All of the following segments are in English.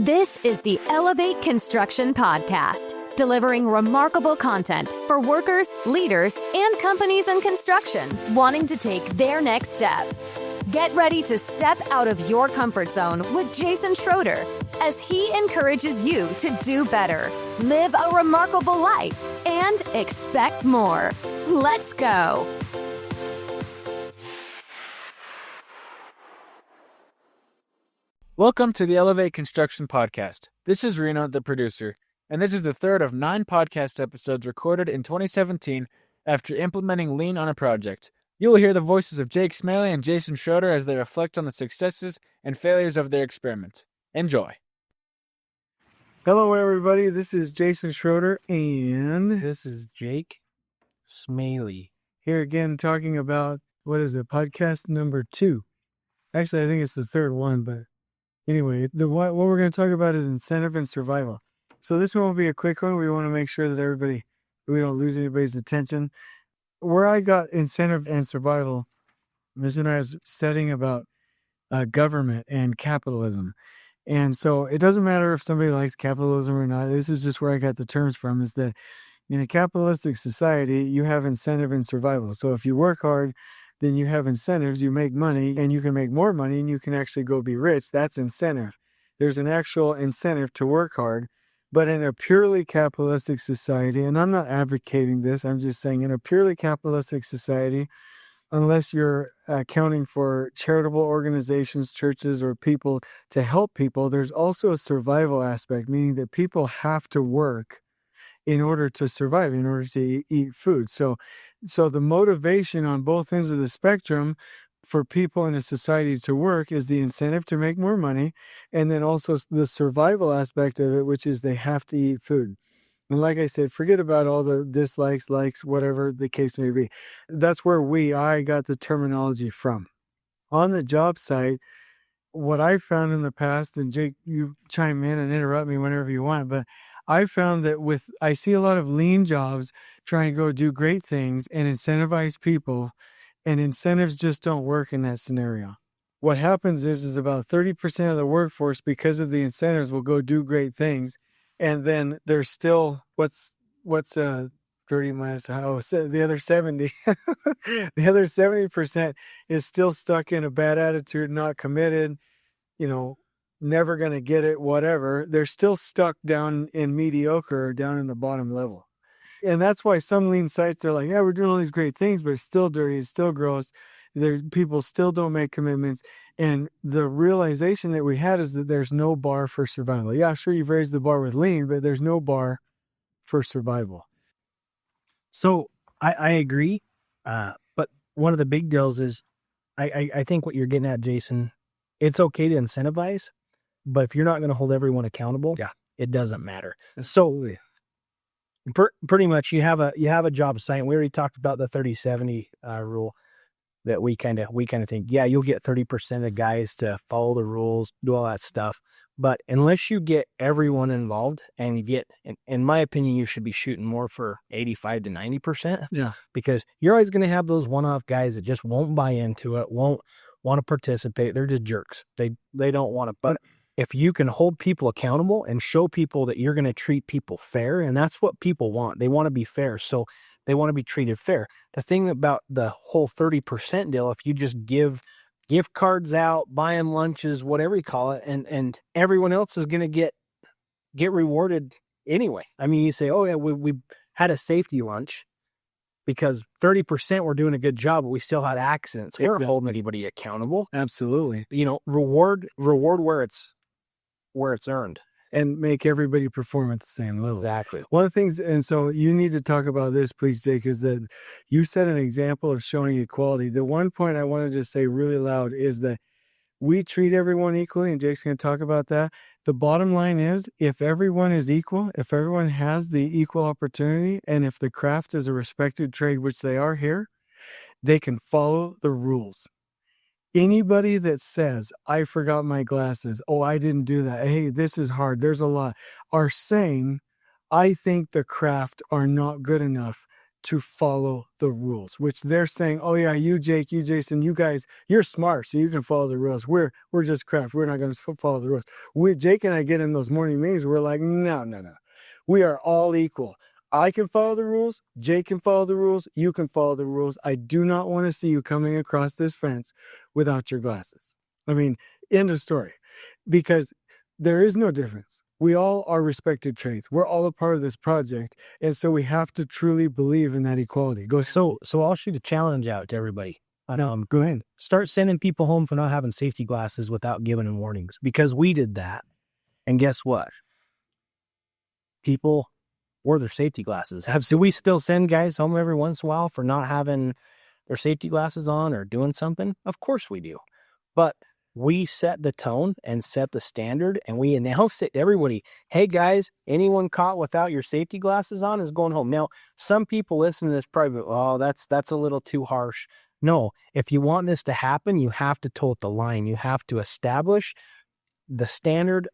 This is the Elevate Construction Podcast, delivering remarkable content for workers, leaders, and companies in construction wanting to take their next step. Get ready to step out of your comfort zone with Jason Schroeder as he encourages you to do better, live a remarkable life, and expect more. Let's go. Welcome to the Elevate Construction Podcast. This is Reno, the producer, and this is the third of 9 podcast episodes recorded in 2017 after implementing Lean on a project. You will hear the voices of Jake Smalley and Jason Schroeder as they reflect on the successes and failures of their experiment. Enjoy. Hello, everybody. This is Jason Schroeder, and This is Jake Smalley. here again talking about, podcast number 2. Actually, I think it's the third one, but anyway, what we're going to talk about is incentive and survival. So this one will be a quick one. We want to make sure that we don't lose anybody's attention. Where I got incentive and survival was when I was studying about government and capitalism. And so it doesn't matter if somebody likes capitalism or not. This is just where I got the terms from, is that in a capitalistic society, you have incentive and survival. So if you work hard, then you have incentives, you make money, and you can make more money, and you can actually go be rich. That's incentive. There's an actual incentive to work hard. But in a purely capitalistic society, and I'm not advocating this, I'm just saying in a purely capitalistic society, unless you're accounting for charitable organizations, churches, or people to help people, there's also a survival aspect, meaning that people have to work in order to survive, in order to eat food. So the motivation on both ends of the spectrum for people in a society to work is the incentive to make more money, and then also the survival aspect of it, which is they have to eat food. And like I said, forget about all the dislikes, likes, whatever the case may be. That's where I got the terminology from. On the job site, what I found in the past, and Jake, you chime in and interrupt me whenever you want, but I found that I see a lot of lean jobs trying to go do great things and incentivize people, and incentives just don't work in that scenario. What happens is about 30% of the workforce, because of the incentives, will go do great things, and then there's still what's 30 minus the other 70. The other 70% is still stuck in a bad attitude, not committed, never going to get it, whatever. They're still stuck down in mediocre, down in the bottom level. And that's why some lean sites, they're like, yeah, we're doing all these great things, but it's still dirty, it's still gross. People still don't make commitments. And the realization that we had is that there's no bar for survival. Yeah, sure, you've raised the bar with lean, but there's no bar for survival. So I agree. But one of the big deals is I think what you're getting at, Jason, it's okay to incentivize, but if you're not going to hold everyone accountable, it doesn't matter. So pretty much you have a job site. We already talked about the 30-70 rule that we kind of think, yeah, you'll get 30% of guys to follow the rules, do all that stuff. But unless you get everyone involved, and you get, in my opinion, you should be shooting more for 85 to 90%. Yeah. Because you're always going to have those one-off guys that just won't buy into it, won't want to participate. They're just jerks. They don't want to. But if you can hold people accountable and show people that you're going to treat people fair, and that's what people want. They want to be fair. So they want to be treated fair. The thing about the whole 30% deal, if you just give gift cards out, buy them lunches, whatever you call it, and everyone else is going to get rewarded anyway. I mean, you say, oh yeah, we had a safety lunch because 30% were doing a good job, but we still had accidents. We weren't holding anybody accountable. Absolutely. Reward where it's earned. And make everybody perform at the same level. Exactly. One of the things, and so you need to talk about this, please, Jake, is that you set an example of showing equality. The one point I want to just say really loud is that we treat everyone equally, and Jake's going to talk about that. The bottom line is, if everyone is equal, if everyone has the equal opportunity, and if the craft is a respected trade, which they are here, they can follow the rules. Anybody that says, I forgot my glasses, oh, I didn't do that, hey, this is hard, there's a lot, are saying, I think the craft are not good enough to follow the rules, which they're saying, oh yeah, you Jake, you Jason, you guys, you're smart, so you can follow the rules. We're just craft. We're not going to follow the rules. Jake and I get in those morning meetings. We're like, no. We are all equal. I can follow the rules. Jake can follow the rules. You can follow the rules. I do not want to see you coming across this fence without your glasses. I mean, end of story. Because there is no difference. We all are respected traits. We're all a part of this project. And so we have to truly believe in that equality. So I'll shoot a challenge out to everybody. Go ahead. Start sending people home for not having safety glasses without giving them warnings, because we did that. And guess what? People wore their safety glasses. Do we still send guys home every once in a while for not having their safety glasses on or doing something? Of course we do. But we set the tone and set the standard, and we announced it to everybody. Hey guys, anyone caught without your safety glasses on is going home. Now, some people listening to this probably, oh, that's a little too harsh. No, if you want this to happen, you have to toe the line. You have to establish the standard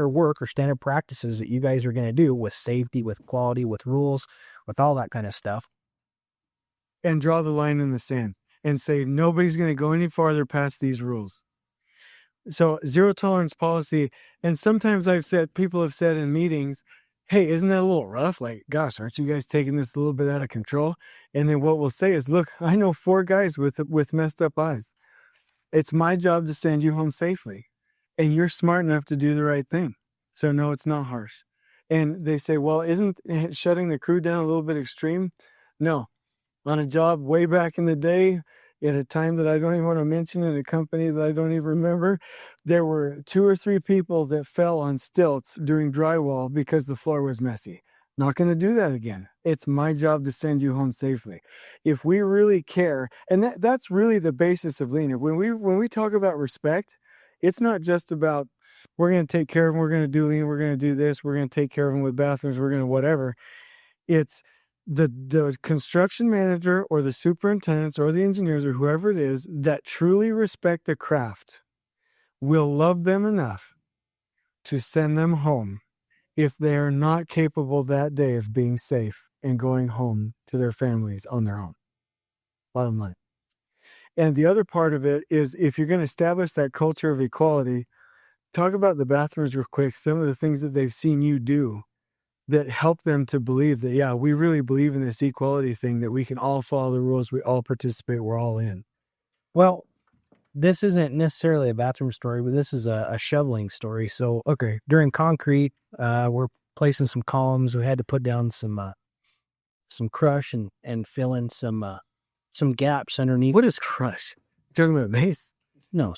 work or standard practices that you guys are going to do with safety, with quality, with rules, with all that kind of stuff. And draw the line in the sand and say, nobody's going to go any farther past these rules. So zero tolerance policy. And sometimes people have said in meetings, hey, isn't that a little rough? Like, gosh, aren't you guys taking this a little bit out of control? And then what we'll say is, look, I know 4 guys with messed up eyes. It's my job to send you home safely. And you're smart enough to do the right thing. So no, it's not harsh. And they say, well, isn't shutting the crew down a little bit extreme? No. On a job way back in the day, at a time that I don't even want to mention, in a company that I don't even remember, there were 2 or 3 people that fell on stilts during drywall because the floor was messy. Not going to do that again. It's my job to send you home safely. If we really care, and that's really the basis of lean. When we talk about respect, it's not just about we're going to take care of them, we're going to do lean, we're going to do this, we're going to take care of them with bathrooms, we're going to whatever. It's the construction manager or the superintendents or the engineers or whoever it is that truly respect the craft will love them enough to send them home if they are not capable that day of being safe and going home to their families on their own. Bottom line. And the other part of it is, if you're going to establish that culture of equality, talk about the bathrooms real quick. Some of the things that they've seen you do that help them to believe that, yeah, we really believe in this equality thing, that we can all follow the rules, we all participate, we're all in. Well, this isn't necessarily a bathroom story, but this is a shoveling story. So, okay, during concrete, we're placing some columns. We had to put down some crush and fill in some gaps underneath. What is crush? You're talking about base? No,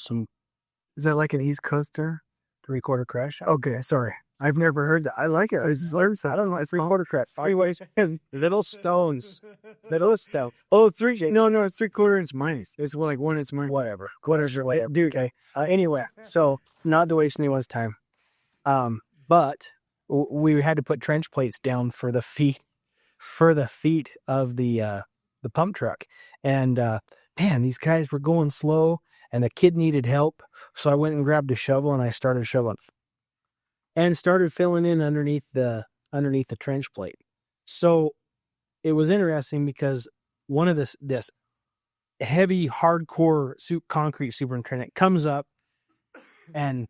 Is that like an East Coaster? 3/4 crush. Okay, sorry. I've never heard that. I like it. It's just I don't know. It's 3/4 crush. Anyways, little stones. Little stones. Oh, 3. No, it's 3/4 inch minus. It's like 1 inch minus. Whatever. Dude. Okay. Anyway, so not to waste anyone's time. But we had to put trench plates down for the feet of the pump truck. And man, these guys were going slow, and the kid needed help. So I went and grabbed a shovel and I started shoveling and started filling in underneath the trench plate. So it was interesting because one of this heavy, hardcore concrete superintendent comes up and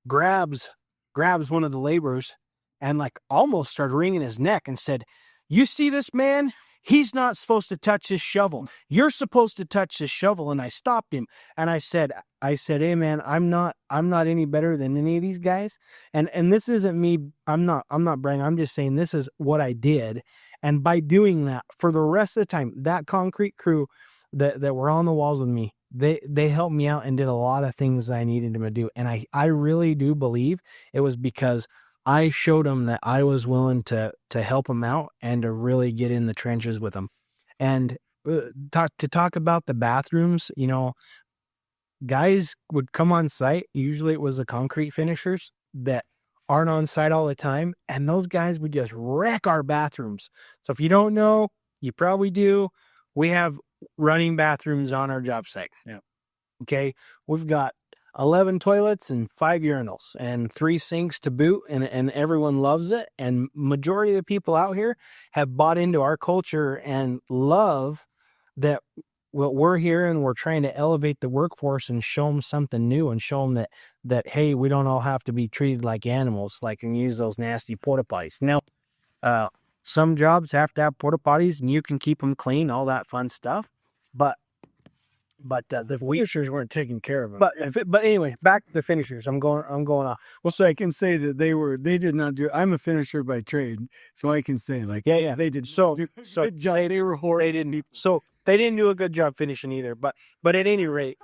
grabs one of the laborers and like almost started wringing his neck and said, "You see this man? He's not supposed to touch his shovel. You're supposed to touch his shovel." And I stopped him and I said, "Hey man, I'm not any better than any of these guys. And this isn't me. I'm not bragging. I'm just saying this is what I did." And by doing that, for the rest of the time, that concrete crew that were on the walls with me, they helped me out and did a lot of things that I needed them to do. And I really do believe it was because I showed them that I was willing to help them out and to really get in the trenches with them. And talk about the bathrooms, guys would come on site. Usually it was the concrete finishers that aren't on site all the time. And those guys would just wreck our bathrooms. So if you don't know, you probably do. We have running bathrooms on our job site. Yeah. Okay. We've got 11 toilets and 5 urinals and 3 sinks to boot, and everyone loves it. And majority of the people out here have bought into our culture and love that what we're here, and we're trying to elevate the workforce and show them something new and show them that hey, we don't all have to be treated like animals, like, and use those nasty porta potties. Now, some jobs have to have porta potties and you can keep them clean, all that fun stuff. But the finishers weren't taking care of them. But anyway, back to the finishers. I'm going off. Well, so I can say that they did not do. I'm a finisher by trade, so I can say like, yeah, they did. So they were horrible. They didn't. So they didn't do a good job finishing either. But at any rate,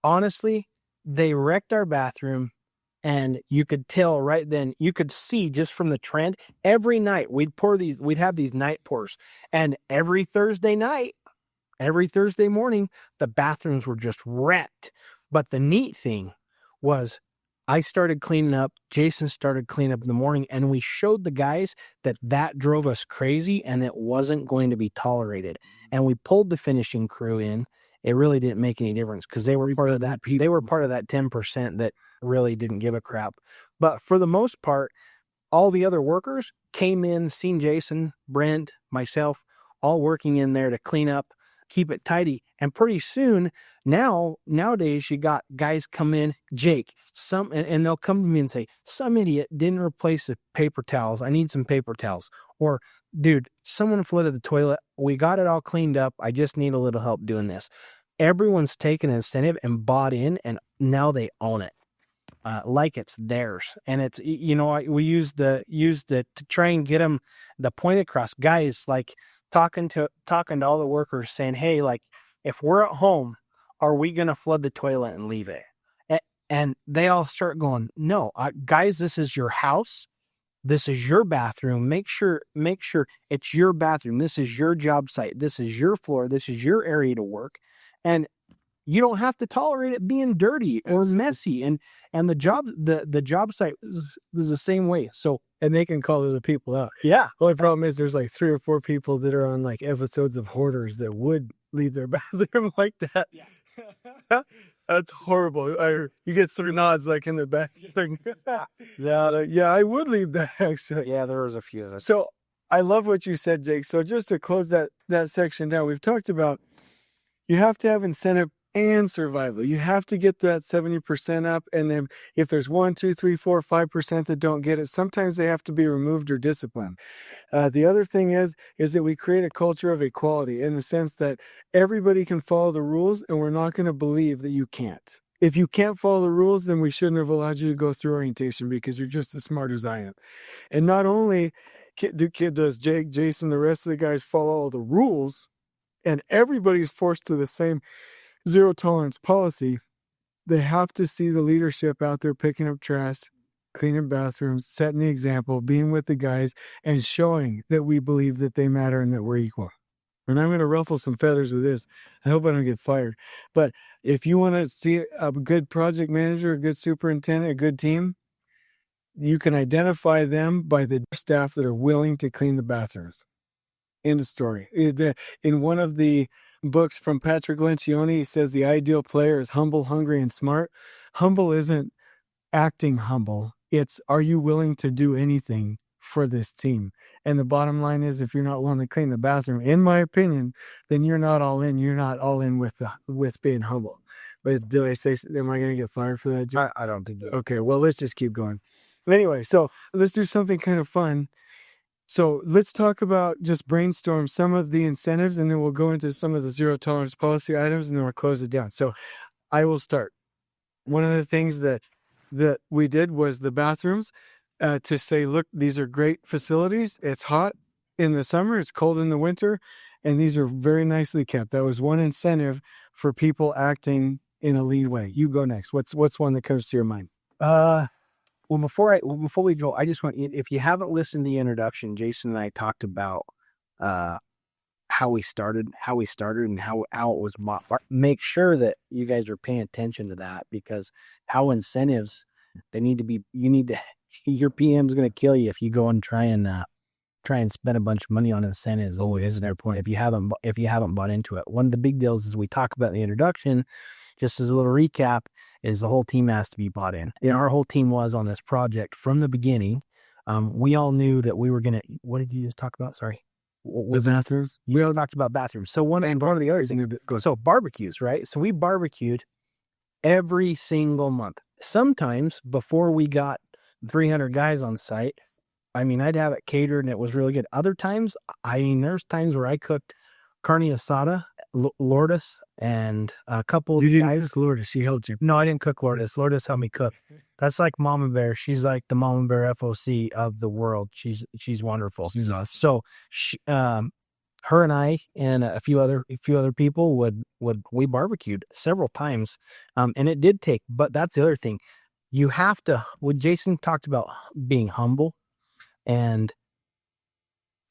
honestly, they wrecked our bathroom. And you could tell right then, you could see just from the trend, every night we'd have these night pours. And every Thursday morning, the bathrooms were just wrecked. But the neat thing was I started cleaning up, Jason started cleaning up in the morning, and we showed the guys that drove us crazy and it wasn't going to be tolerated. And we pulled the finishing crew in. It really didn't make any difference because they were part of that. They were part of that 10% that really didn't give a crap. But for the most part, all the other workers came in, seen Jason, Brent, myself, all working in there to clean up, keep it tidy. And pretty soon, nowadays, you got guys come in, Jake, and they'll come to me and say, some idiot didn't replace the paper towels. I need some paper towels. Or, dude, someone flooded the toilet. We got it all cleaned up. I just need a little help doing this. Everyone's taken an incentive and bought in, and now they own it. Like it's theirs. And it's, we use the to try and get them the point across. Guys, like talking to all the workers saying, hey, like if we're at home, are we going to flood the toilet and leave it? And they all start going, no, guys, this is your house. This is your bathroom. Make sure it's your bathroom. This is your job site. This is your floor. This is your area to work. And you don't have to tolerate it being dirty or messy. And the job site is the same way. So, and they can call other people out. Yeah. The only problem is there's like 3 or 4 people that are on like episodes of Hoarders that would leave their bathroom like that. Yeah. That's horrible. You get some nods like in the back. Yeah, I would leave that actually. Yeah, there was a few of those. So I love what you said, Jake. So just to close that section down, we've talked about you have to have incentive and survival. You have to get that 70% up. And then if there's 1, 2, 3, 4, 5% that don't get it, sometimes they have to be removed or disciplined. The other thing is that we create a culture of equality in the sense that everybody can follow the rules and we're not going to believe that you can't. If you can't follow the rules, then we shouldn't have allowed you to go through orientation because you're just as smart as I am. And not only does Jake, Jason, the rest of the guys follow all the rules, and everybody's forced to the same zero tolerance policy, they have to see the leadership out there picking up trash, cleaning bathrooms, setting the example, being with the guys, and showing that we believe that they matter and that we're equal. And I'm going to ruffle some feathers with this. I hope I don't get fired. But if you want to see a good project manager, a good superintendent, a good team, you can identify them by the staff that are willing to clean the bathrooms. End of story. In one of the books from Patrick Lencioni, he says the ideal player is humble, hungry, and smart. Humble isn't acting humble. It's, are you willing to do anything for this team? And the bottom line is, if you're not willing to clean the bathroom, in my opinion, then you're not all in. You're not all in with being humble. But do I say, am I going to get fired for that? I don't think so. Okay, well, let's just keep going. Anyway, so let's do something kind of fun. So let's talk about, just brainstorm some of the incentives, and then we'll go into some of the zero tolerance policy items, and then we'll close it down. So I will start. One of the things that we did was the bathrooms, to say, look, these are great facilities. It's hot in the summer. It's cold in the winter. And these are very nicely kept. That was one incentive for people acting in a lead way. You go next. What's one that comes to your mind? Well, before we go, I just want, if you haven't listened to the introduction, Jason and I talked about how we started and how it was bought. Make sure that you guys are paying attention to that, because how incentives, your PM's going to kill you if you go and try and try and spend a bunch of money on incentives. Always an airport. If you haven't bought into it, one of the big deals is we talk about in the introduction. Just as a little recap, is the whole team has to be bought in. And our whole team was on this project from the beginning. We all knew that we were gonna. What did you just talk about? Sorry. The bathrooms. We all talked about bathrooms. So one of the other things. So barbecues, right? So we barbecued every single month. Sometimes before we got 300 guys on site, I mean, I'd have it catered and it was really good. Other times, I mean, there's times where I cooked carne asada, Lourdes, and a couple of You didn't guys. cook Lourdes. She helped you. No, I didn't cook Lourdes. Lourdes helped me cook. That's like Mama Bear. She's like the Mama Bear FOC of the world. She's wonderful. She's awesome. So she, her and I and a few other people we barbecued several times, and it did take. But that's the other thing. You have to. What Jason talked about being humble, and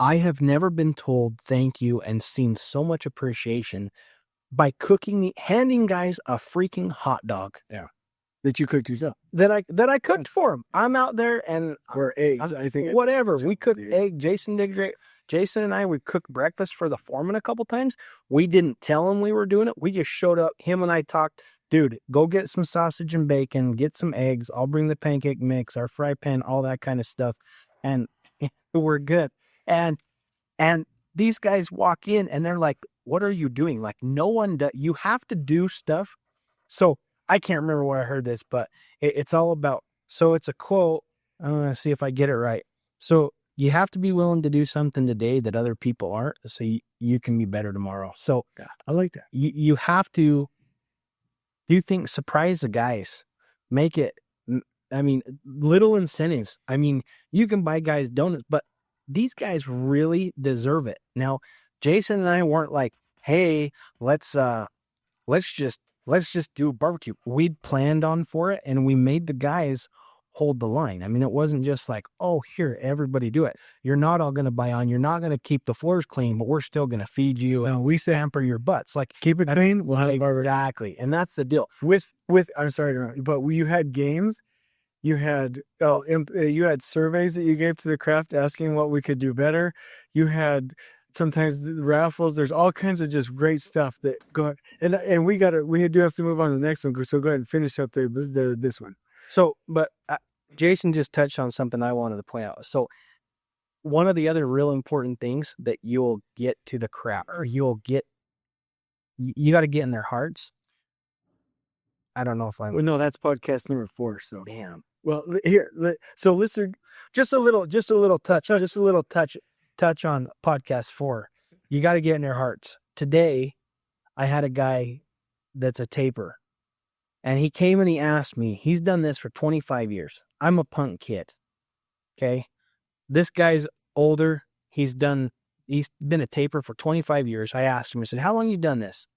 I have never been told thank you and seen so much appreciation by handing guys a freaking hot dog. Yeah. That you cooked yourself. That I cooked for them. I'm out there and or eggs. I think whatever. We cooked egg. Jason did great. Jason and I, we cooked breakfast for the foreman a couple times. We didn't tell him we were doing it. We just showed up. Him and I talked. Dude, go get some sausage and bacon. Get some eggs. I'll bring the pancake mix, our fry pan, all that kind of stuff, and we're good. And these guys walk in and they're like, "What are you doing?" Like no one does. You have to do stuff. So I can't remember where I heard this, but it's all about. So it's a quote. I'm gonna see if I get it right. So you have to be willing to do something today that other people aren't, so you can be better tomorrow. So yeah, I like that. You have to do things. Surprise the guys. Make it. I mean, little incentives. I mean, you can buy guys donuts, but these guys really deserve it. Now, Jason and I weren't like, "Hey, let's just do a barbecue." We'd planned on for it, and we made the guys hold the line. I mean, it wasn't just like, "Oh, here, everybody do it." You're not all going to buy on. You're not going to keep the floors clean, but we're still going to feed you. And we pamper your butts. Like, keep it clean. We'll have exactly, and that's the deal. With I'm sorry to interrupt, but you had games. You had surveys that you gave to the craft asking what we could do better. You had sometimes the raffles. There's all kinds of just great stuff that go. And we do have to move on to the next one. So go ahead and finish up this one. So, but Jason just touched on something I wanted to point out. So one of the other real important things that you'll get to the craft, or you got to get in their hearts. I don't know if I'm. Well, no, that's podcast number 4. So damn. Well, here. So listen, just a little touch on podcast 4. You got to get in their hearts. Today, I had a guy that's a taper, and he came and he asked me. He's done this for 25 years. I'm a punk kid. Okay, this guy's older. He's been a taper for 25 years. I asked him. I said, "How long you done this?"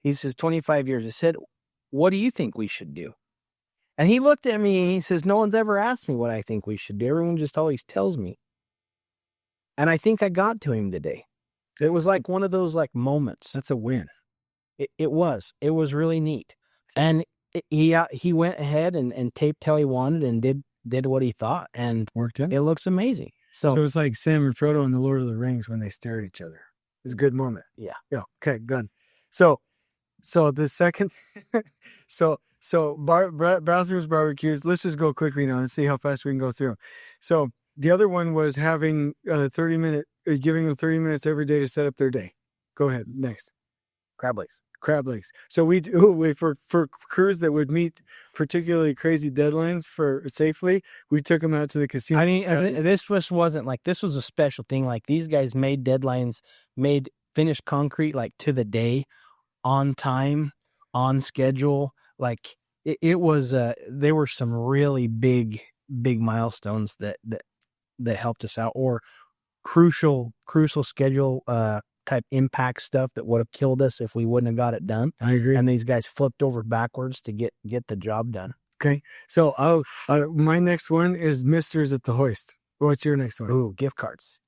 He says, 25 years. I said, "What do you think we should do?" And he looked at me and he says, "No one's ever asked me what I think we should do. Everyone just always tells me." And I think I got to him today. It was like one of those like moments. That's a win. It was really neat. And he went ahead and taped how he wanted and did what he thought, and worked in. It looks amazing. So it's like Sam and Frodo in the Lord of the Rings when they stare at each other. It's a good moment. Yeah. Yeah. Okay. Good. So the second, bathrooms, barbecues. Let's just go quickly now and see how fast we can go through. So the other one was having giving them 30 minutes every day to set up their day. Go ahead. Next. crab legs. So we do for crews that would meet particularly crazy deadlines for safely. We took them out to the casino. I mean, this wasn't like, this was a special thing. Like these guys made deadlines, finished concrete like to the day, on time, on schedule. Like it was. There were some really big milestones that helped us out, or crucial schedule type impact stuff that would have killed us if we wouldn't have got it done. I agree. And these guys flipped over backwards to get the job done. Okay. So my next one is Misters at the hoist. What's your next one? Ooh, gift cards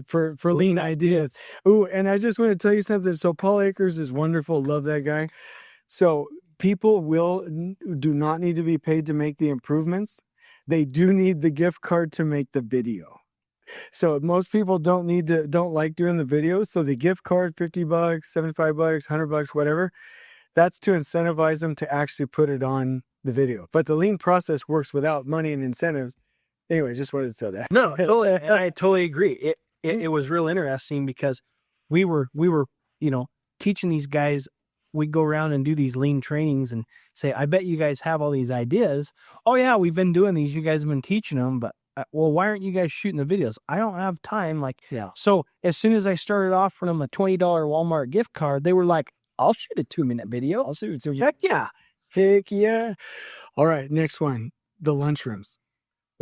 for lean ideas. Ooh, and I just want to tell you something. So Paul Akers is wonderful. Love that guy. So people do not need to be paid to make the improvements. They do need the gift card to make the video. So most people don't like doing the videos. So the gift card, $50, $75, $100, whatever, that's to incentivize them to actually put it on the video. But the lean process works without money and incentives. Anyway, just wanted to tell that. No, I totally agree. It was real interesting because we were, teaching these guys. We go around and do these lean trainings and say, I bet you guys have all these ideas. Oh yeah, we've been doing these. You guys have been teaching them, but well, why aren't you guys shooting the videos? I don't have time. So as soon as I started offering them a $20 Walmart gift card, they were like, I'll shoot a 2-minute video. I'll shoot it. So heck yeah. All right, next one, the lunchrooms.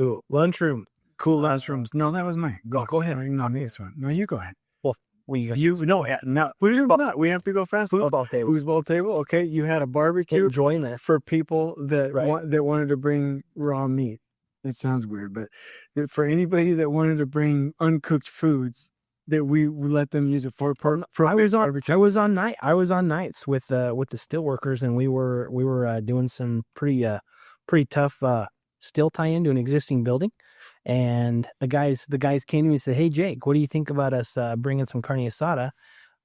Ooh, lunchroom. Cool lunchrooms. No, that was mine. Go ahead. No, this one. No, you go ahead. Well, we have to go fast. Foosball table. Foosball table. Okay, you had a barbecue. Enjoying that for people that Right. that wanted to bring raw meat. It sounds weird, but for anybody that wanted to bring uncooked foods, that we let them use it for I was on nights with the steelworkers, and we were doing some pretty tough steel tie-in to an existing building. And the guys came to me and said, "Hey Jake, what do you think about us bringing some carne asada?"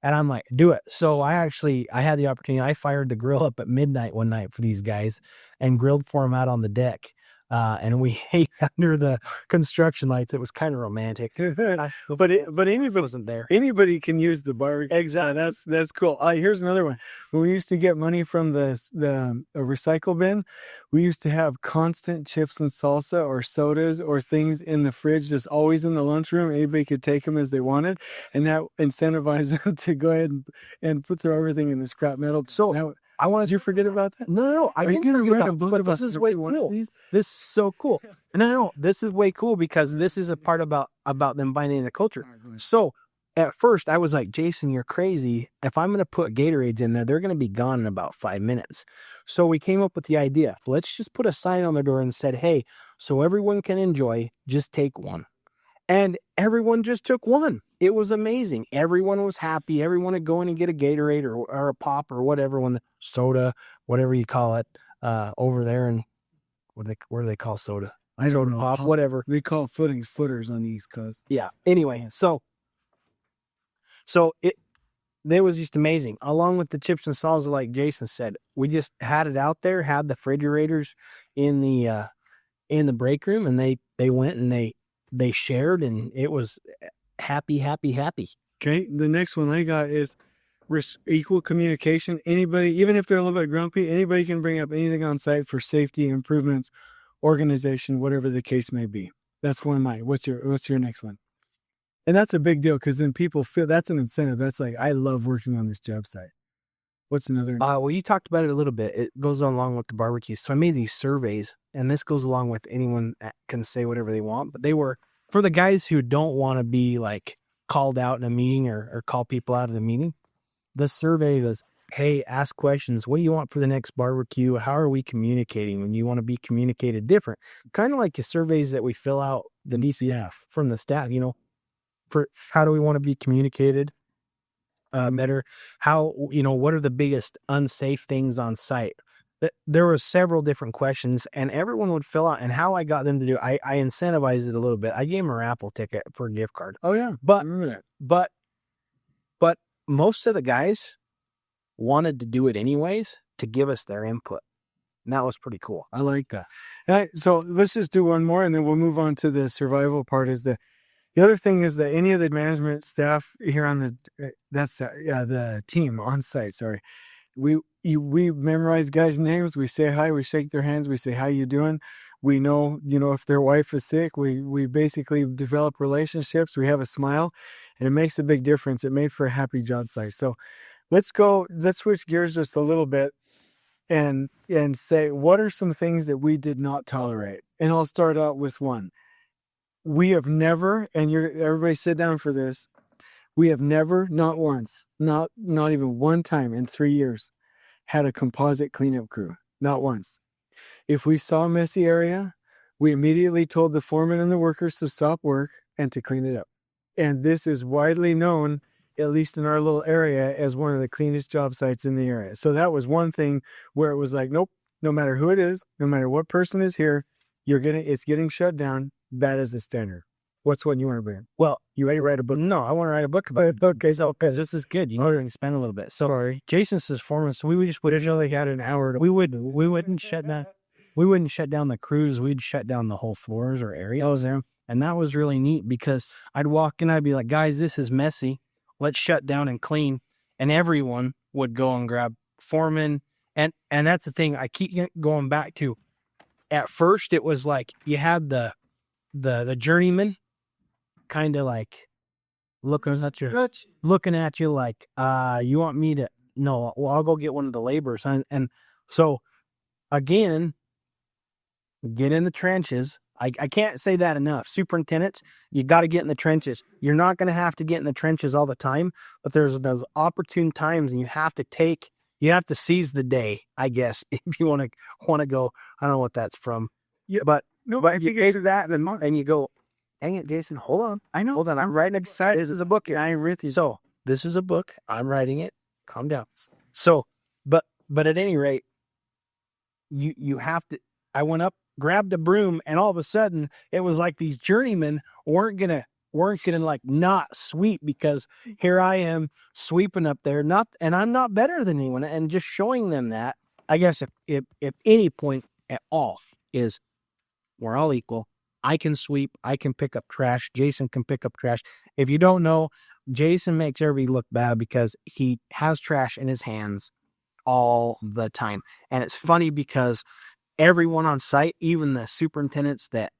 And I'm like, "Do it." So I had the opportunity. I fired the grill up at midnight one night for these guys and grilled for them out on the deck. And we ate under the construction lights. It was kind of romantic. But anybody wasn't there. Anybody can use the barbecue. Exactly. That's cool. Here's another one. When we used to get money from the recycle bin, we used to have constant chips and salsa or sodas or things in the fridge, just always in the lunchroom. Anybody could take them as they wanted, and that incentivized them to go ahead and throw everything in the scrap metal. So did you forget about that? No, I didn't forget about it, but this is way cool. This is so cool. No, this is way cool because this is a part about them binding the culture. So at first I was like, Jason, you're crazy. If I'm going to put Gatorades in there, they're going to be gone in about 5 minutes. So we came up with the idea. Let's just put a sign on the door and said, hey, so everyone can enjoy, just take one. And everyone just took one. It was amazing. Everyone was happy. Everyone would go in and get a Gatorade or a pop or whatever, when the soda, whatever you call it, over there. And what do they call soda? I don't know. Pop, whatever. They call footers on the East Coast. Yeah. Anyway, so it was just amazing. Along with the chips and salsa, like Jason said, we just had it out there, had the refrigerators in the break room, and they went and they shared, and it was happy. Okay, the next one I got is equal communication. Anybody, even if they're a little bit grumpy, anybody can bring up anything on site for safety improvements, organization, whatever the case may be. That's one of mine. What's your next one? And that's a big deal because then people feel that's an incentive. That's like, I love working on this job site. What's another incentive? Well, you talked about it a little bit. It goes along with the barbecue. So I made these surveys, and this goes along with anyone that can say whatever they want, but they were for the guys who don't want to be like called out in a meeting or call people out of the meeting. The survey was, hey, ask questions. What do you want for the next barbecue? How are we communicating when you want to be communicated different? Kind of like the surveys that we fill out, the DCF from the staff, for how do we want to be communicated better? How, what are the biggest unsafe things on site? There were several different questions, and everyone would fill out. And how I got them to do it, I incentivized it a little bit. I gave them a raffle ticket for a gift card. Oh yeah, but I remember that. But most of the guys wanted to do it anyways to give us their input, and that was pretty cool. I like that. All right, so let's just do one more, and then we'll move on to the survival part. Is the other thing is that any of the management staff here on the team on site. Sorry. We memorize guys' names. We say hi. We shake their hands. We say, how you doing? We know, if their wife is sick, we basically develop relationships. We have a smile, and it makes a big difference. It made for a happy job site. So let's switch gears just a little bit and say, what are some things that we did not tolerate? And I'll start out with one. We have never, and everybody sit down for this. We have never, not once, not even one time in 3 years, had a composite cleanup crew. Not once. If we saw a messy area, we immediately told the foreman and the workers to stop work and to clean it up. And this is widely known, at least in our little area, as one of the cleanest job sites in the area. So that was one thing where it was like, nope, no matter who it is, no matter what person is here, it's getting shut down. That is the standard. What's one you want to bring? Well, You ready to write a book? no, I want to write a book about it. Okay, So, because this is good. You know, we're going to spend a little bit. So, sorry. Jason's his foreman, so we just would Originally had an hour. we wouldn't shut down. We wouldn't shut down the crews. We'd shut down the whole floors or areas there. And that was really neat because I'd walk in, I'd be like, guys, this is messy. Let's shut down and clean. And everyone would go and grab foreman. And that's the thing I keep going back to. At first, it was like you had the journeyman kind of like looking at you like, you want me to, no, well, I'll go get one of the laborers. And so again, get in the trenches. I can't say that enough. Superintendents, you got to get in the trenches. You're not going to have to get in the trenches all the time, but there's those opportune times, and you have to seize the day, I guess, if you want to go. I don't know what that's from. Yeah, but if you get to that, then and you go, dang it, Jason, hold on. I know. Hold on, I'm writing excited. This is a book. I ain't with you. So this is a book. I'm writing it. Calm down. So, but at any rate, you have to. I went up, grabbed a broom, and all of a sudden it was like these journeymen weren't gonna like not sweep, because here I am sweeping up there, and I'm not better than anyone, and just showing them that, I guess, if any point at all is we're all equal. I can sweep, I can pick up trash, Jason can pick up trash. If you don't know, Jason makes everybody look bad because he has trash in his hands all the time. And it's funny because everyone on site, even the superintendents that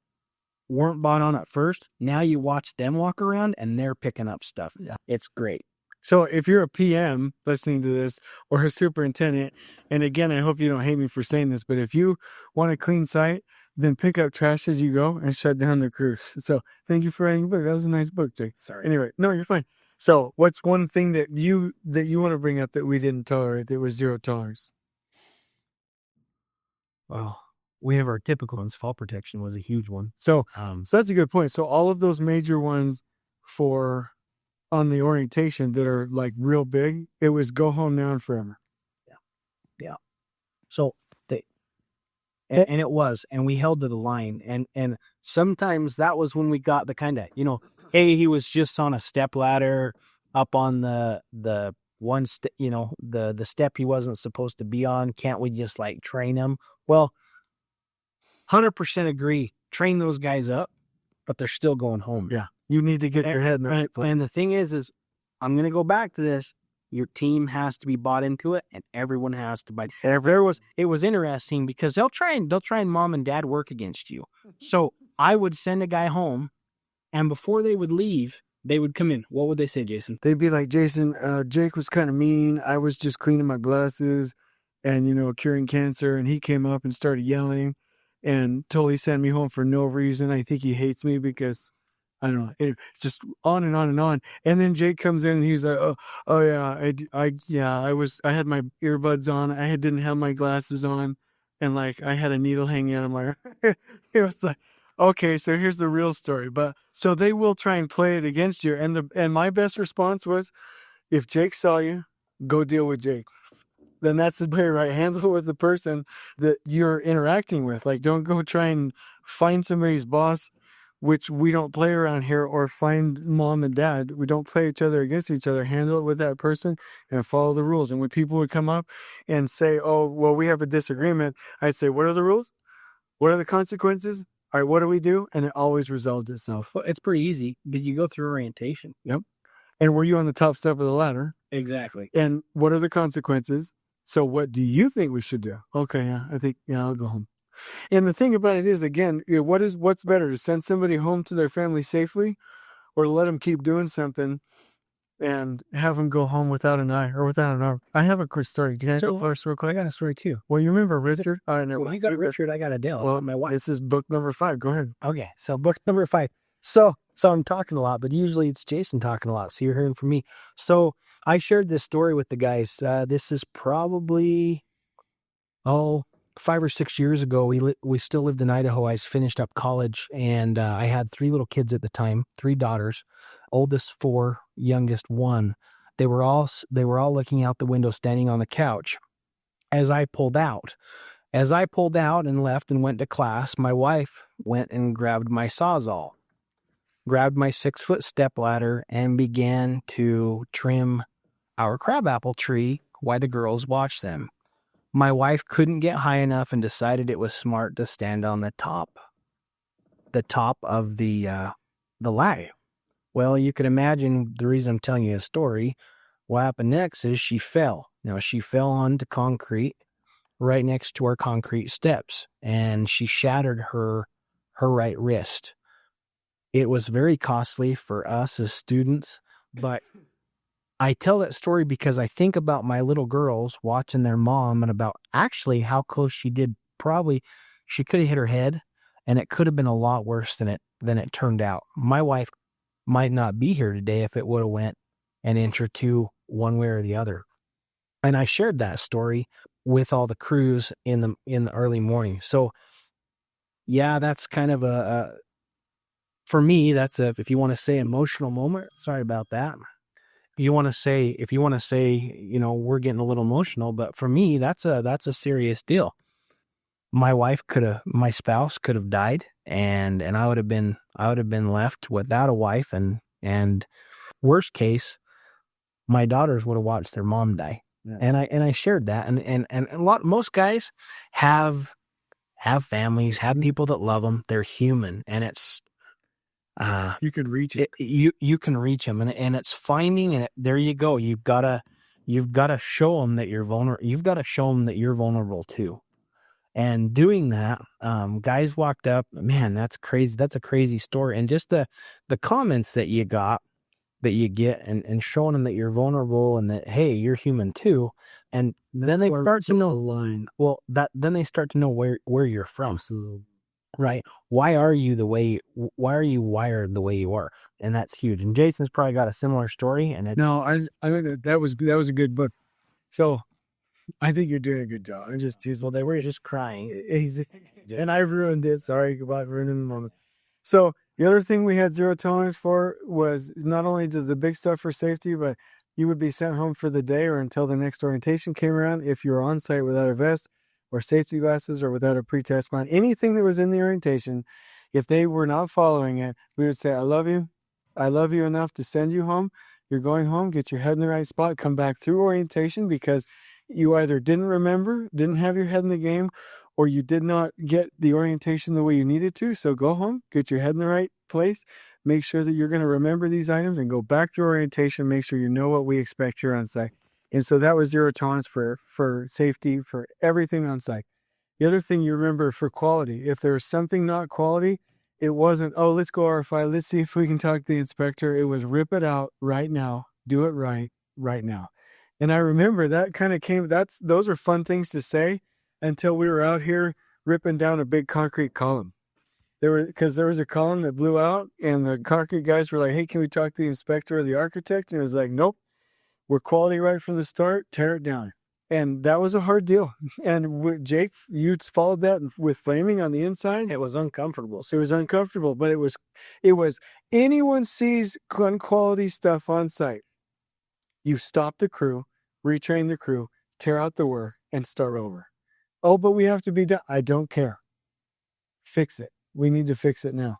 weren't bought on at first, now you watch them walk around and they're picking up stuff. Yeah. It's great. So if you're a PM listening to this, or a superintendent, and again, I hope you don't hate me for saying this, but if you want a clean site, then pick up trash as you go and shut down the crews. So thank you for writing a book. That was a nice book, Jake. Sorry. Anyway, no, you're fine. So what's one thing that you want to bring up that we didn't tolerate, that was zero tolerance? Well, we have our typical ones. Fall protection was a huge one. So that's a good point. So all of those major ones on the orientation that are like real big, it was go home now and forever. Yeah. So and it was, and we held to the line, and sometimes that was when we got the kind of, hey, he was just on a step ladder up on the one the step he wasn't supposed to be on. Can't we just like train him? Well, 100% agree. Train those guys up, but they're still going home. Yeah. You need to get your head in the right place. And the thing is I'm going to go back to this. Your team has to be bought into it, and everyone has to buy. It was interesting because they'll try and mom and dad work against you. So I would send a guy home, and before they would leave, they would come in. What would they say, Jason? They'd be like, Jason, Jake was kind of mean. I was just cleaning my glasses and, curing cancer. And he came up and started yelling and totally sent me home for no reason. I think he hates me because, I don't know. It's just on and on and on. And then Jake comes in and he's like, oh yeah, I had my earbuds on. I didn't have my glasses on. And like, I had a needle hanging out of my, it was like, okay, so here's the real story. But so they will try and play it against you. And my best response was, if Jake saw you, go deal with Jake. Then that's the way, right? Handle with the person that you're interacting with. Like, don't go try and find somebody's boss, which we don't play around here, or find mom and dad. We don't play each other against each other. Handle it with that person and follow the rules. And when people would come up and say, oh, well, we have a disagreement, I'd say, what are the rules? What are the consequences? All right, what do we do? And it always resolved itself. Well, it's pretty easy. Did you go through orientation? Yep. And were you on the top step of the ladder? Exactly. And what are the consequences? So what do you think we should do? Okay, yeah, I'll go home. And the thing about it is, again, what's better, to send somebody home to their family safely, or let them keep doing something and have them go home without an eye or without an arm? I have a quick story. Can I go first real quick? I got a story too. Well, you remember Richard? Well, you got Richard, I got Adele. Well, my wife. This is book number 5. Go ahead. Okay, so book number 5. So I'm talking a lot, but usually it's Jason talking a lot, so you're hearing from me. So I shared this story with the guys. This is probably, 5 or 6 years ago. We still lived in Idaho. I finished up college, and I had 3 little kids at the time, 3 daughters, oldest 4, youngest 1. They were all looking out the window, standing on the couch. As I pulled out and left and went to class, my wife went and grabbed my Sawzall. grabbed my 6-foot step ladder and began to trim our crabapple tree while the girls watched them. My wife couldn't get high enough and decided it was smart to stand on the top of the ladder. Well, you can imagine the reason I'm telling you a story. What happened next is she fell. Now, she fell onto concrete right next to our concrete steps, and she shattered her right wrist. It was very costly for us as students, but I tell that story because I think about my little girls watching their mom and about actually how close she did. Probably she could have hit her head, and it could have been a lot worse than it turned out. My wife might not be here today if it would have went an inch or two one way or the other. And I shared that story with all the crews in the early morning. So yeah, that's kind of for me, that's if you want to say emotional moment. Sorry about that. If you want to say, we're getting a little emotional, but for me, that's a serious deal. My spouse could have died, and I would have been left without a wife, and worst case, my daughters would have watched their mom die. Yeah. And I shared that, and most guys have families, have people that love them. They're human, and it's you could reach it. You can reach them, and it's finding, and there you go. You've got to show them that you're vulnerable. You've got to show them that you're vulnerable too. And doing that, guys walked up, man, that's crazy. That's a crazy story. And just the comments that you get and showing them that you're vulnerable and that, hey, you're human too. And then they start to know line. Well, then they start to know where you're from. Absolutely. Right. Why are you wired the way you are? And that's huge. And Jason's probably got a similar story. And that was a good book. So I think you're doing a good job. I'm just teasing. Well, they were just crying. And I ruined it. Sorry about ruining the moment. So the other thing we had zero tolerance for was not only the big stuff for safety, but you would be sent home for the day or until the next orientation came around if you were on site without a vest or safety glasses or without a pre-test bond. Anything that was in the orientation, if they were not following it, we would say, I love you. I love you enough to send you home. You're going home. Get your head in the right spot. Come back through orientation because you either didn't remember, didn't have your head in the game, or you did not get the orientation the way you needed to. So go home, get your head in the right place, make sure that you're going to remember these items and go back to orientation, make sure you know what we expect here on site. And so that was zero tolerance for safety, for everything on site. The other thing you remember for quality, if there was something not quality, it wasn't, oh, let's go RFI, let's see if we can talk to the inspector. It was rip it out right now, do it right now. And I remember that kind of those are fun things to say until we were out here ripping down a big concrete column. Because there was a column that blew out and the concrete guys were like, hey, can we talk to the inspector or the architect? And it was like, nope, we're quality right from the start, tear it down. And that was a hard deal. And Jake, you followed that with flaming on the inside. It was uncomfortable. It was uncomfortable, but it was anyone sees quality stuff on site. You stop the crew, retrain the crew, tear out the work, and start over. Oh, but we have to be done. I don't care. Fix it. We need to fix it now.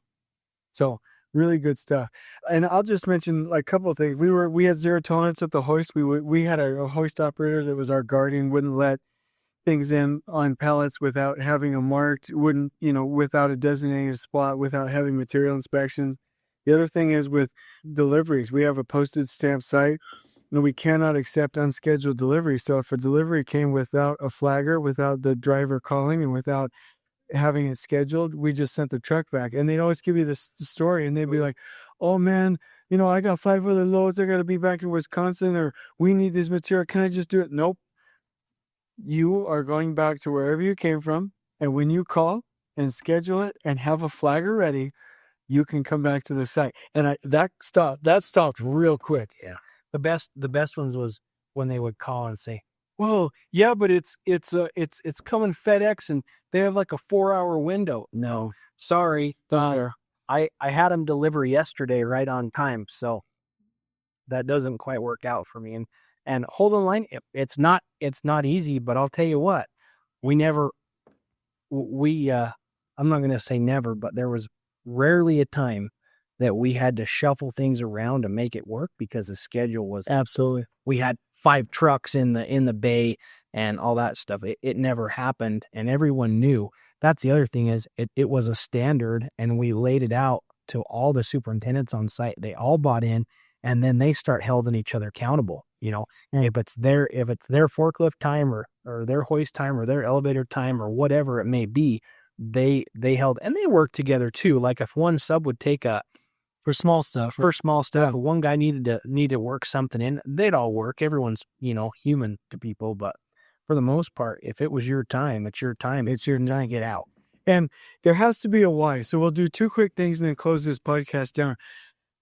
So really good stuff. And I'll just mention like a couple of things. We had zero tolerance at the hoist. We had a hoist operator that was our guardian, wouldn't let things in on pallets without having a marked, without a designated spot, without having material inspections. The other thing is with deliveries. We have a postage stamp site. We cannot accept unscheduled deliveries. So if a delivery came without a flagger, without the driver calling, and without having it scheduled, we just sent the truck back. And they'd always give you this story, and they'd be like, oh man, I got 5 other loads. I got to be back in Wisconsin, or we need this material. Can I just do it? Nope. You are going back to wherever you came from. And when you call and schedule it and have a flagger ready, you can come back to the site. And that stopped real quick. Yeah. The best ones was when they would call and say, "Whoa, yeah, but it's coming FedEx and they have like a 4-hour window." No, sorry, I had them deliver yesterday right on time, so that doesn't quite work out for me. And hold on line, it's not easy, but I'll tell you what, I'm not going to say never, but there was rarely a time that we had to shuffle things around to make it work because the schedule was Absolutely. we had 5 trucks in the bay and all that stuff. It never happened, and everyone knew. That's the other thing is it was a standard, and we laid it out to all the superintendents on site. They all bought in, and then they start holding each other accountable. If it's their forklift time or their hoist time or their elevator time or whatever it may be, they held, and they worked together too. Like if one sub would take For small stuff. if one guy needed to work something in, they'd all work. Everyone's, human to people, but for the most part, if it was your time, it's your time. It's your time to get out. And there has to be a why. So we'll do 2 quick things and then close this podcast down.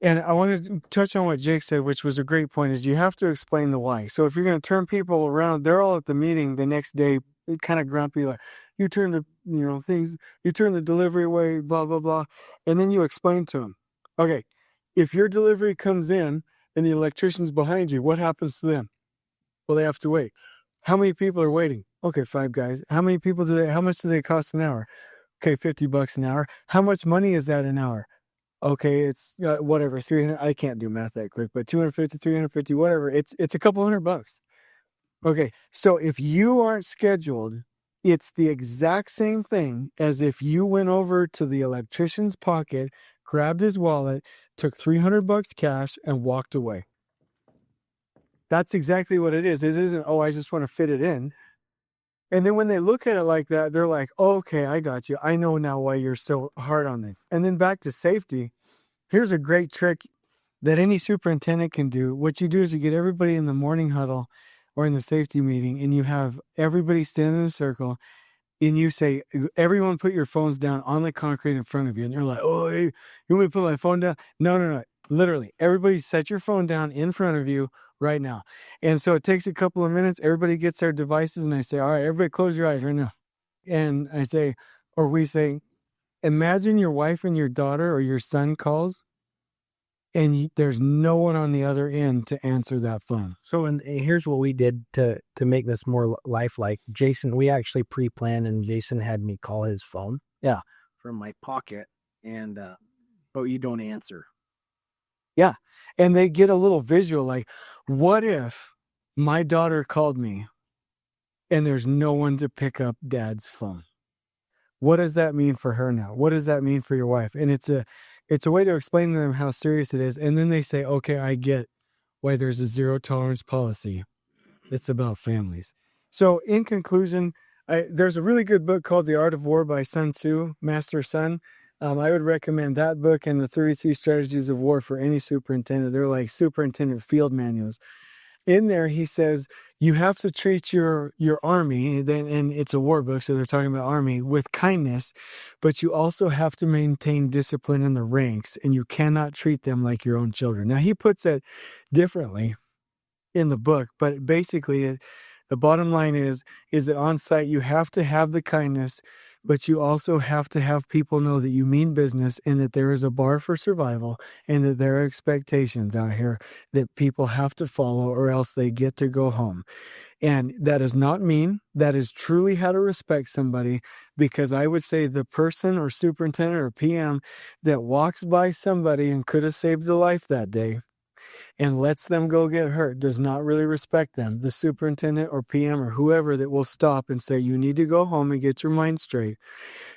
And I want to touch on what Jake said, which was a great point, is you have to explain the why. So if you're going to turn people around, they're all at the meeting the next day, kind of grumpy, like, you turn the delivery away, blah, blah, blah. And then you explain to them, okay, if your delivery comes in and the electrician's behind you, what happens to them? Well, they have to wait. How many people are waiting? Okay, 5 guys. How much do they cost an hour? Okay, $50 an hour. How much money is that an hour? Okay, it's whatever, 300. I can't do math that quick, but 250, 350, whatever. It's a couple $100. Okay, so if you aren't scheduled, it's the exact same thing as if you went over to the electrician's pocket, grabbed his wallet, took $300 cash, and walked away. That's exactly what it is. It isn't, oh, I just want to fit it in. And then when they look at it like that, they're like, oh, okay, I got you. I know now why you're so hard on it. And then back to safety. Here's a great trick that any superintendent can do. What you do is you get everybody in the morning huddle or in the safety meeting, and you have everybody stand in a circle, and you say, everyone put your phones down on the concrete in front of you. And you're like, oh, hey, you want me to put my phone down? No. Literally, everybody set your phone down in front of you right now. And so it takes a couple of minutes. Everybody gets their devices, and I say, all right, everybody close your eyes right now. And we say, imagine your wife and your daughter or your son calls, and there's no one on the other end to answer that phone. So, and here's what we did to make this more lifelike. Jason, we actually pre-planned, and Jason had me call his phone. Yeah. From my pocket, and but you don't answer. Yeah. And they get a little visual, like, what if my daughter called me and there's no one to pick up dad's phone? What does that mean for her now? What does that mean for your wife? And it's a way to explain to them how serious it is. And then they say, okay, I get why there's a 0 tolerance policy. It's about families. So in conclusion, there's a really good book called The Art of War by Sun Tzu, Master Sun. I would recommend that book and the 33 Strategies of War for any superintendent. They're like superintendent field manuals. In there, he says, you have to treat your army, and it's a war book, so they're talking about army, with kindness, but you also have to maintain discipline in the ranks, and you cannot treat them like your own children. Now, he puts it differently in the book, but basically, the bottom line is that on site, you have to have the kindness, but you also have to have people know that you mean business and that there is a bar for survival and that there are expectations out here that people have to follow or else they get to go home. And that is not mean. That is truly how to respect somebody, because I would say the person or superintendent or PM that walks by somebody and could have saved a life that day and lets them go get hurt does not really respect them. The superintendent or PM or whoever that will stop and say, you need to go home and get your mind straight,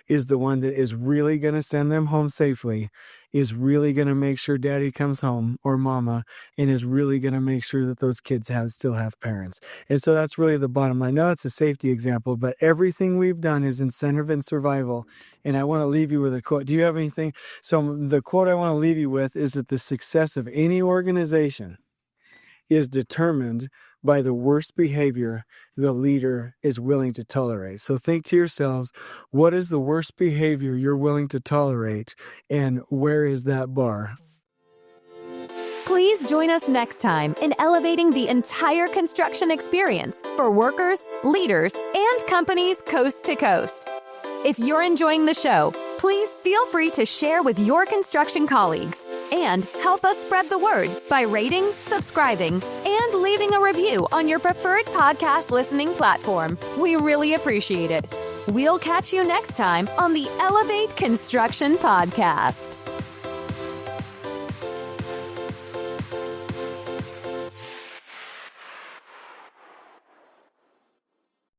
is the one that is really going to send them home safely, is really going to make sure daddy comes home or mama, and is really going to make sure that those kids still have parents. And so that's really the bottom line. Now it's a safety example, but everything we've done is incentive and survival. And I want to leave you with a quote. Do you have anything? So the quote I want to leave you with is that the success of any organization is determined by the worst behavior the leader is willing to tolerate. So think to yourselves, what is the worst behavior you're willing to tolerate, and where is that bar? Please join us next time in elevating the entire construction experience for workers, leaders, and companies coast to coast. If you're enjoying the show, please feel free to share with your construction colleagues and help us spread the word by rating, subscribing, and leaving a review on your preferred podcast listening platform. We really appreciate it. We'll catch you next time on the Elevate Construction Podcast.